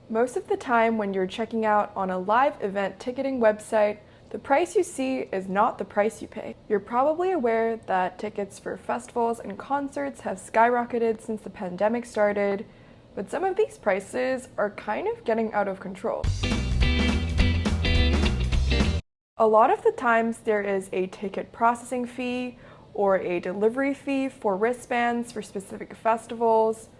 Most of the time when you're checking out on a live event ticketing website, the price you see is not the price you pay. You're probably aware that tickets for festivals and concerts have skyrocketed since the pandemic started, but some of these prices are kind of getting out of control. A lot of the times there is a ticket processing fee or a delivery fee for wristbands for specific festivals,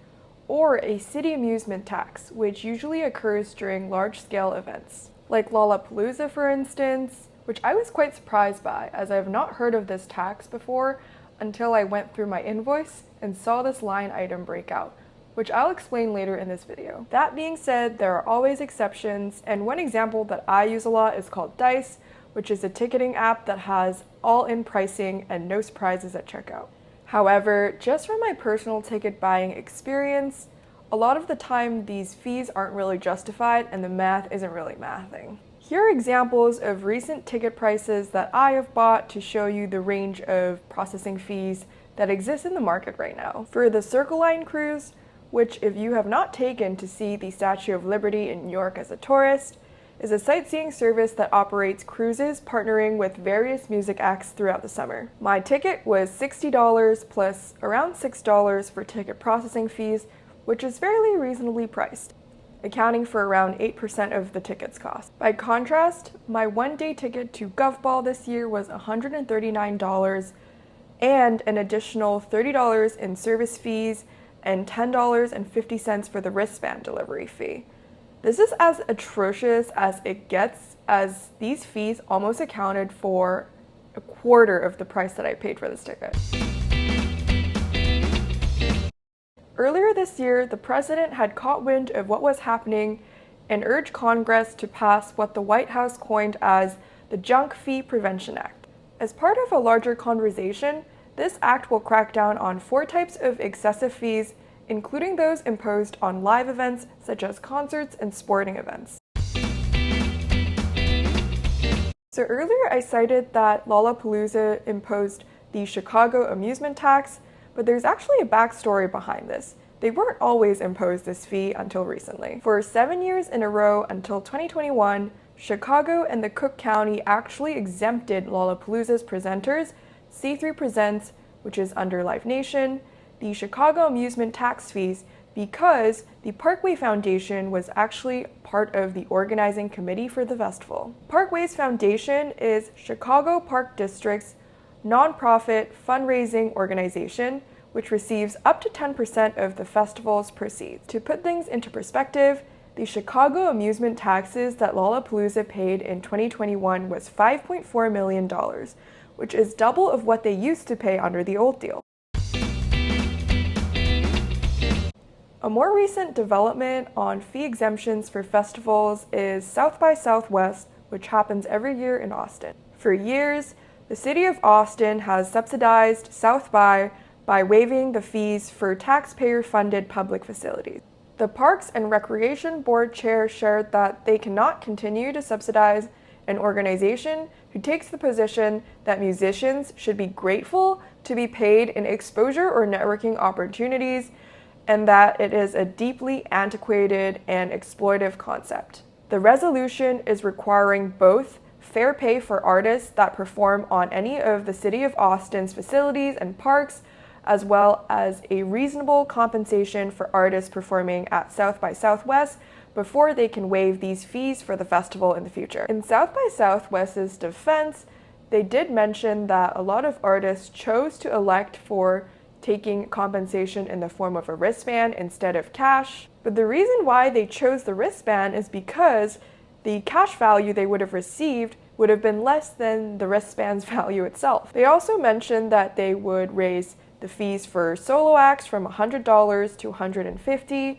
or a city amusement tax, which usually occurs during large-scale events. Like Lollapalooza, for instance, which I was quite surprised by, as I have not heard of this tax before until I went through my invoice and saw this line item break out, which I'll explain later in this video. That being said, there are always exceptions, and one example that I use a lot is called Dice, which is a ticketing app that has all-in pricing and no surprises at checkout. However, just from my personal ticket buying experience, a lot of the time these fees aren't really justified and the math isn't really mathing. Here are examples of recent ticket prices that I have bought to show you the range of processing fees that exist in the market right now. For the Circle Line cruise, which if you have not taken to see the Statue of Liberty in New York as a tourist, is a sightseeing service that operates cruises partnering with various music acts throughout the summer. My ticket was $60 plus around $6 for ticket processing fees, which is fairly reasonably priced, accounting for around 8% of the ticket's cost. By contrast, my one-day ticket to Govball this year was $139 and an additional $30 in service fees and $10.50 for the wristband delivery fee. This is as atrocious as it gets, as these fees almost accounted for a quarter of the price that I paid for this ticket. Earlier this year, the president had caught wind of what was happening and urged Congress to pass what the White House coined as the Junk Fee Prevention Act. As part of a larger conversation, this act will crack down on 4 types of excessive fees, including those imposed on live events such as concerts and sporting events. So earlier I cited that Lollapalooza imposed the Chicago amusement tax, but there's actually a backstory behind this. They weren't always imposed this fee until recently. For 7 years in a row until 2021, Chicago and the Cook County actually exempted Lollapalooza's presenters, C3 Presents, which is under Live Nation, the Chicago amusement tax fees because the Parkway Foundation was actually part of the organizing committee for the festival. Parkway's foundation is Chicago Park District's nonprofit fundraising organization, which receives up to 10% of the festival's proceeds. To put things into perspective, the Chicago amusement taxes that Lollapalooza paid in 2021 was $5.4 million, which is double of what they used to pay under the old deal. A more recent development on fee exemptions for festivals is South by Southwest, which happens every year in Austin. For years, the city of Austin has subsidized South by waiving the fees for taxpayer-funded public facilities. The Parks and Recreation Board chair shared that they cannot continue to subsidize an organization who takes the position that musicians should be grateful to be paid in exposure or networking opportunities, and that it is a deeply antiquated and exploitive concept. The resolution is requiring both fair pay for artists that perform on any of the City of Austin's facilities and parks, as well as a reasonable compensation for artists performing at South by Southwest before they can waive these fees for the festival in the future. In South by Southwest's defense, they did mention that a lot of artists chose to elect for taking compensation in the form of a wristband instead of cash. But the reason why they chose the wristband is because the cash value they would have received would have been less than the wristband's value itself. They also mentioned that they would raise the fees for solo acts from $100 to $150,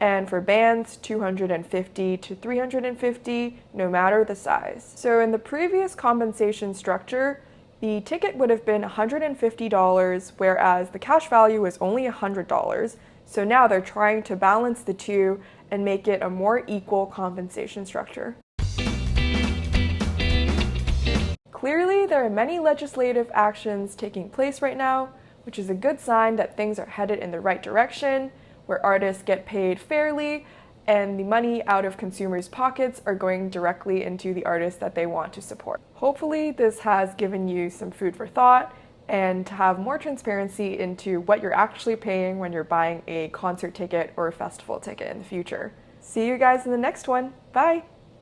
and for bands $250 to $350, no matter the size. So in the previous compensation structure, the ticket would have been $150, whereas the cash value was only $100. So now they're trying to balance the two and make it a more equal compensation structure. Clearly, there are many legislative actions taking place right now, which is a good sign that things are headed in the right direction, where artists get paid fairly and the money out of consumers' pockets are going directly into the artists that they want to support. Hopefully this has given you some food for thought and to have more transparency into what you're actually paying when you're buying a concert ticket or a festival ticket in the future. See you guys in the next one. Bye!